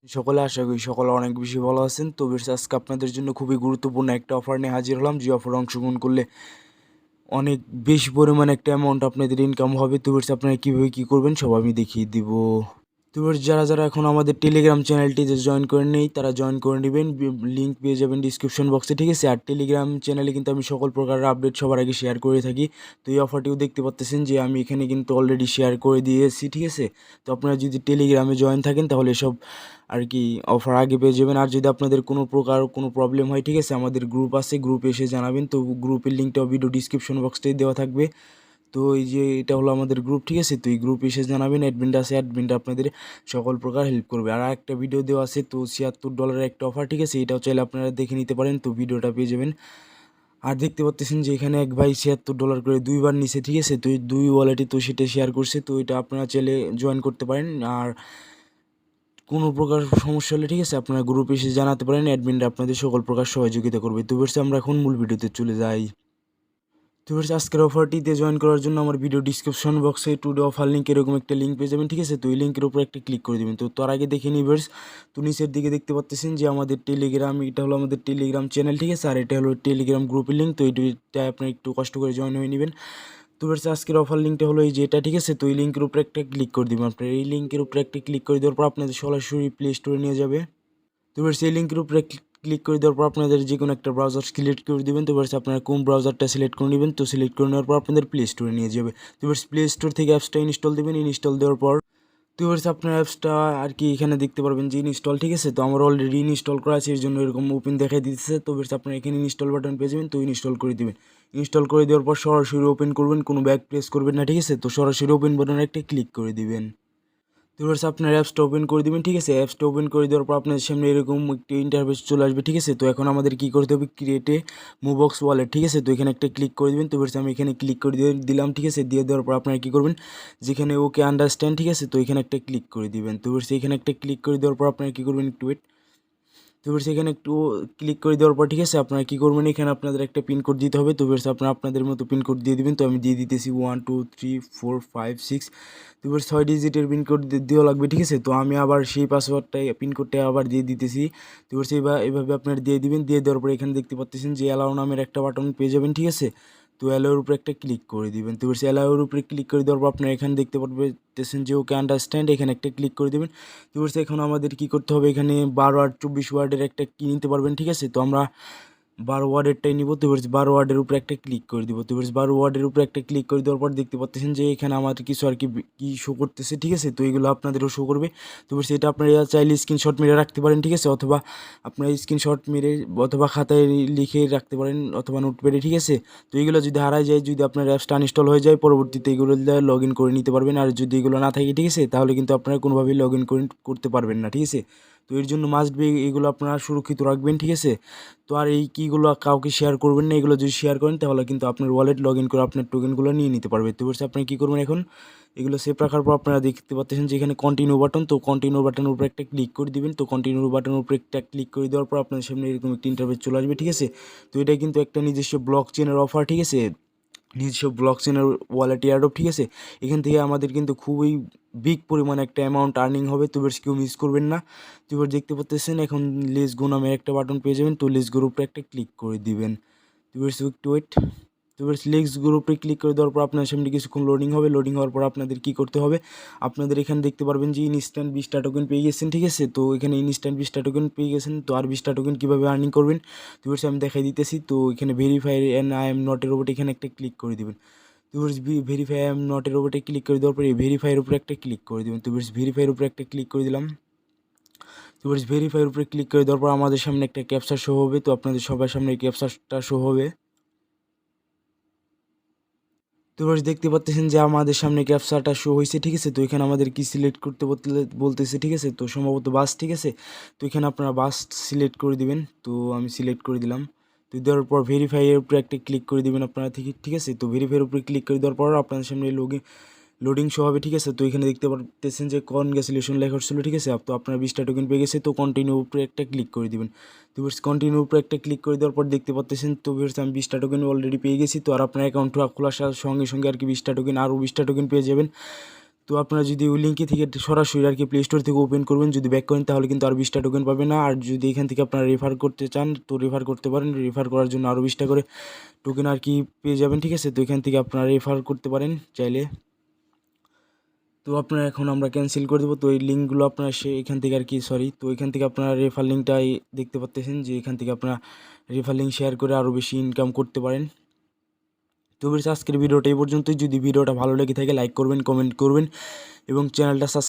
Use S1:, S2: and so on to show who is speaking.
S1: সকলে আশা করি সকলে অনেক বেশি ভালো আছেন। তো বেশ আজকে আপনাদের জন্য খুবই গুরুত্বপূর্ণ একটা অফার নিয়ে হাজির হলাম, যে অফারে অংশগ্রহণ করলে অনেক বেশি পরিমাণে একটা অ্যামাউন্ট আপনাদের ইনকাম হবে। তো বেশ আপনারা কীভাবে কী করবেন সব আমি দেখিয়ে দিব। তো বেশ যারা এখন আমাদের টেলিগ্রাম চ্যানেলটিতে জয়েন করে নেই তারা জয়েন করে নেবেন, লিঙ্ক পেয়ে যাবেন ডিসক্রিপশন বক্সে, ঠিক আছে। আর টেলিগ্রাম চ্যানেলে কিন্তু আমি সকল প্রকারের আপডেট সবার আগে শেয়ার করে থাকি। তো এই অফারটিও দেখতে পাচ্ছেন যে আমি এখানে কিন্তু অলরেডি শেয়ার করে দিয়েছি, ঠিক আছে। তো আপনারা যদি টেলিগ্রামে জয়েন থাকেন তাহলে সব আর কি অফার আগে পেয়ে যাবেন। আর যদি আপনাদের কোনো প্রকার কোনো প্রবলেম হয়, ঠিক আছে, আমাদের গ্রুপ আছে, গ্রুপে এসে জানাবেন। তো গ্রুপের লিঙ্কটাও ভিডিও ডিসক্রিপশন বক্সটাই দেওয়া থাকবে। তো এই যে এটা হলো আমাদের গ্রুপ, ঠিক আছে। তো এই গ্রুপ এসে জানাবেন, অ্যাডমিনটা আছে, অ্যাডমিনটা আপনাদের সকল প্রকার হেল্প করবে। আর একটা ভিডিও দেওয়া আছে, তো $76 একটা অফার, ঠিক আছে, এটাও চাইলে আপনারা দেখে নিতে পারেন। তো ভিডিওটা পেয়ে যাবেন। আর দেখতে পাচ্ছেন যে এখানে এক ভাই $76 করে দুইবার নিছে, ঠিক আছে। তো এই দুই ওয়ালেটে তো সেটা শেয়ার করছে, তো এটা আপনারা চাইলে জয়েন করতে পারেন। আর কোনো প্রকার সমস্যা হলে, ঠিক আছে, আপনারা গ্রুপে এসে জানাতে পারেন, অ্যাডমিনরা আপনাদের সকল প্রকার সহযোগিতা করবে। তো বেশ আমরা এখন মূল ভিডিওতে চলে যাই। তো বেশ আজকের অফারটিতে জয়েন করার জন্য আমার ভিডিও ডিসক্রিপশন বক্সে টুডে অফার লিঙ্ক এরকম একটা লিঙ্ক পেয়ে যাবেন, ঠিক আছে। তো এই লিঙ্কের উপর একটা ক্লিক করে দেবেন। তো তার আগে দেখে নিবেন, তো নিচের দিকে দেখতে পাচ্ছেন যে আমাদের টেলিগ্রাম, এটা হলো আমাদের টেলিগ্রাম চ্যানেল, ঠিক আছে। আর এটা হলো টেলিগ্রাম গ্রুপের লিঙ্ক। তো এইটা আপনি একটু কষ্ট করে জয়েন হয়ে নেবেন। তো বেশ আজকের অফার লিঙ্কটা হলো এই যে এটা, ঠিক আছে। তো এই লিঙ্কের উপরে একটা ক্লিক করে দেবেন। আপনার এই লিঙ্কের উপরে একটা ক্লিক করে দেওয়ার পর আপনাদের সরাসরি প্লে স্টোরে নিয়ে যাবে। তো এবার সেই লিঙ্কের উপরে ক্লিক করে দেওয়ার পর আপনাদের যে কোনো একটা ব্রাউজার সিলেক্ট করে দেবেন। তো এবার আপনারা কোন ব্রাউজারটা সিলেক্ট করে নেবেন, তো সিলেক্ট করে নেওয়ার পর আপনাদের প্লে স্টোরে নিয়ে যাবে। তো এবার প্লে স্টোর থেকে অ্যাপসটা ইনস্টল দেবেন। ইনস্টল দেওয়ার পর তো এবার আপনার অ্যাপসটা আর কি এখানে দেখতে পারবেন যে ইনস্টল, ঠিক আছে। তো আমার অলরেডি ইনস্টল করা আছে, এর জন্য এরকম ওপেন দেখাই দিতেছে। তো এবার আপনারা এখানে ইনস্টল বাটন পেয়ে যাবেন, তো ইনস্টল করে দেবেন। ইনস্টল করে দেওয়ার পর সরাসরি ওপেন করবেন, কোনো ব্যাক প্রেস করবেন না, ঠিক আছে। তো সরাসরি ওপেন বাটনে একটা ক্লিক করে দিবেন। তো এবার আপনার অ্যাপসটা ওপেন করে দেবেন, ঠিক আছে। অ্যাপসটা ওপেন করে দেওয়ার পর আপনার সামনে এরকম একটি ইন্টারফেস চলে আসবে, ঠিক আছে। তো এখন আমাদের কী করতে হবে, ক্রিয়েটে মুবক্স ওয়ালেট, ঠিক আছে। তো এখানে একটা ক্লিক করে দেবেন। তো এবার আমি এখানে ক্লিক করে দিলাম, ঠিক আছে। দিয়ে দেওয়ার পর আপনারা কী করবেন, যেখানে ওকে আন্ডারস্ট্যান্ড, ঠিক আছে, তো এখানে একটা ক্লিক করে দিবেন। তো এবার এখানে একটা ক্লিক করে দেওয়ার পর আপনারা কী করবেন, একটু ওয়েট। তো এবার সেখানে একটু ক্লিক করে দেওয়ার পর, ঠিক আছে, আপনারা কী করবেন, এখানে আপনাদের একটা পিনকোড দিতে হবে। তো এবার আপনারা আপনাদের মতো পিনকোড দিয়ে দিবেন। তো আমি দিয়ে দিতেছি 1 2 3 4 5 6। তো এবার 6 ডিজিটের পিনকোড দেওয়া লাগবে, ঠিক আছে। তো আমি আবার সেই পাসওয়ার্ডটাই পিনকোডটা আবার দিয়ে দিতেছি। তো এবার এইভাবে আপনারা দিয়ে দিবেন। দিয়ে দেওয়ার পরে এখানে দেখতে পাচ্ছেন যে অ্যালাউ নামের একটা বাটন পেয়ে যাবেন, ঠিক আছে। তো অ্যালাউর উপরে একটা ক্লিক করে দিবেন। তো এবার অ্যালাউর উপরে ক্লিক করে দেওয়ার পর আপনারা এখানে দেখতে পারতেছেন যে ওকে আন্ডারস্ট্যান্ড, এখানে একটা ক্লিক করে দেবেন। তো এবার এখন আমাদের কী করতে হবে, এখানে 12 আর 24 ওয়ার্ডের একটা কি নিতে পারবেন, ঠিক আছে। তো আমরা 12 ওয়ার্ডেরটাই নিব। তো এবার 12 ওয়ার্ডের উপরে একটা ক্লিক করে দিব। তো এবার 12 ওয়ার্ডের উপরে একটা ক্লিক করে দেওয়ার পর দেখতে পাচ্ছেন যে এখানে আমাদের কিছু আর কি শো করতেছে, ঠিক আছে। তো এগুলো আপনাদেরও শো করবে। তো এবার সেটা আপনারা চাইলে স্ক্রিনশট মেরে রাখতে পারেন, ঠিক আছে, অথবা আপনারা স্ক্রিনশট মেরে অথবা খাতায় লিখে রাখতে পারেন অথবা নোটপ্যাডে, ঠিক আছে। তো এগুলো যদি হারায় যায়, যদি আপনার অ্যাপসটা আনইনস্টল হয়ে যায়, পরবর্তীতে এগুলো লগ ইন করে নিতে পারবেন। আর যদি এগুলো না থাকে, ঠিক আছে, তাহলে কিন্তু আপনারা কোনোভাবেই লগ ইন করতে পারবেন না, ঠিক আছে। তো এর জন্য মাস্ট বি এগুলো আপনারা সুরক্ষিত রাখবেন, ঠিক আছে। তো আর এই কীগুলো কাউকে শেয়ার করবেন না। এগুলো যদি শেয়ার করেন তাহলে কিন্তু আপনার ওয়ালেট লগ ইন করে আপনার টোকেনগুলো নিয়ে নিতে পারবে। তো বলছে আপনি কী করবেন, এখন এগুলো সেভ রাখার পর আপনারা দেখতে পাচ্ছেন যে এখানে কন্টিনিউ বাটন, তো কন্টিনিউ বাটনের উপরে একটা ক্লিক করে দিবেন। তো কন্টিনিউ বাটনের উপরে একটা ক্লিক করে দেওয়ার পর আপনার সামনে এরকম একটা ইন্টারফেস চলে আসবে, ঠিক আছে। তো এটা কিন্তু একটা নিজস্ব ব্লক চেনের অফার, ঠিক আছে, নিজস্ব ব্লক চেনের ওয়ালেট এয়ারড্রপ, ঠিক আছে। এখান থেকে আমাদের কিন্তু খুবই বিগ পরিমাণে একটা অ্যামাউন্ট আর্নিং হবে। তো এবার কেউ মিস করবেন না। তো এবার দেখতে পাচ্ছেন এখন লেস গো নামে একটা বাটন পেয়ে যাবেন। তো লেস গোর উপরে একটা ক্লিক করে দিবেন। তো এবার একটু ওয়েট। তো এবার লেস গোর উপরে ক্লিক করে দেওয়ার পর আপনার সামনে কিছুক্ষণ লোডিং হবে। লোডিং হওয়ার পর আপনাদের কী করতে হবে, আপনাদের এখানে দেখতে পারবেন যে ইনস্ট্যান্ট 20টা টোকেন পেয়ে গেছেন, ঠিক আছে। তো এখানে ইনস্ট্যান্ট 20টা টোকেন পেয়ে গেছেন। তো আর 20টা টোকেন কীভাবে আর্নিং করবেন, তো এবার আমি দেখাই দিতেছি। তো এখানে ভেরিফাই অ্যান্ড আই এম নটের উপরে এখানে একটা ক্লিক করে দেবেন। তো ভেরিফাই আই এম নটের উপরে ক্লিক করে দেওয়ার পরে ভেরিফাইয়ের উপরে একটা ক্লিক করে দেবেন। তো ভেরিফাইয়ের উপরে একটা ক্লিক করে দিলাম। তো ভেরিফাইয়ের উপরে ক্লিক করে দেওয়ার পর আমাদের সামনে একটা ক্যাপচা শো হবে। তো আপনাদের সবার সামনে এই ক্যাপচাটা শো হবে। তো দেখতে পাচ্ছেন যে আমাদের সামনে ক্যাপচাটা শো হয়েছে, ঠিক আছে। তো এখানে আমাদের কি সিলেক্ট করতে বলতেছে, ঠিক আছে। তো সম্ভবত বাস, ঠিক আছে। তো এখানে আপনারা বাস সিলেক্ট করে দিবেন। তো আমি সিলেক্ট করে দিলাম। তো দেওয়ার পর ভেরিফাইয়ের উপরে একটা ক্লিক করে দিবেন আপনারা, ঠিক আছে। তো ভেরিফাইয়ের উপরে ক্লিক করে দেওয়ার পর আপনাদের সামনে লোডিং শো হবে, ঠিক আছে। তো এখানে দেখতে পারতেছেন যে কনগ্রাচুলেশন লেখা ছিল, ঠিক আছে। তো আপনার 20টা টোকেন পেয়ে গেছে। তো কন্টিনিউ উপরে একটা ক্লিক করে দিবেন। তো কন্টিনিউ উপরে একটা ক্লিক করে দেওয়ার পর দেখতে পাচ্তেছেন তো আমি 20টা টোকেন অলরেডি পেয়ে গেছি। তো আর আপনার অ্যাকাউন্টটা খোলার সঙ্গে সঙ্গে আর কি 20টা টোকেন আরও 20টা টোকেন পেয়ে যাবেন। তো আপনারা যদি ওই লিঙ্কে থেকে সরাসরি আর কি প্লে স্টোর থেকে ওপেন করবেন, যদি ব্যাক করেন তাহলে কিন্তু আরও 20টা টোকেন পাবেন না। আর যদি এখান থেকে আপনারা রেফার করতে চান তো রেফার করতে পারেন, রেফার করার জন্য আরও 20টা করে টোকেন আর কি পেয়ে যাবেন, ঠিক আছে। তো এখান থেকে আপনারা রেফার করতে পারেন চাইলে। তো আপনারা এখন আমরা ক্যান্সেল করে দেবো। তো এই লিঙ্কগুলো আপনারা এখান থেকে আর কি তো এখান থেকে আপনারা রেফার লিঙ্কটাই দেখতে পাচ্ছেন যে এখান থেকে আপনারা রেফার লিঙ্ক শেয়ার করে আরও বেশি ইনকাম করতে পারেন। তো আজকের ভিডিওটা এই পর্যন্তই। যদি ভিডিওটা ভালো লেগে থাকে লাইক করবেন, কমেন্ট করবেন এবং চ্যানেলটা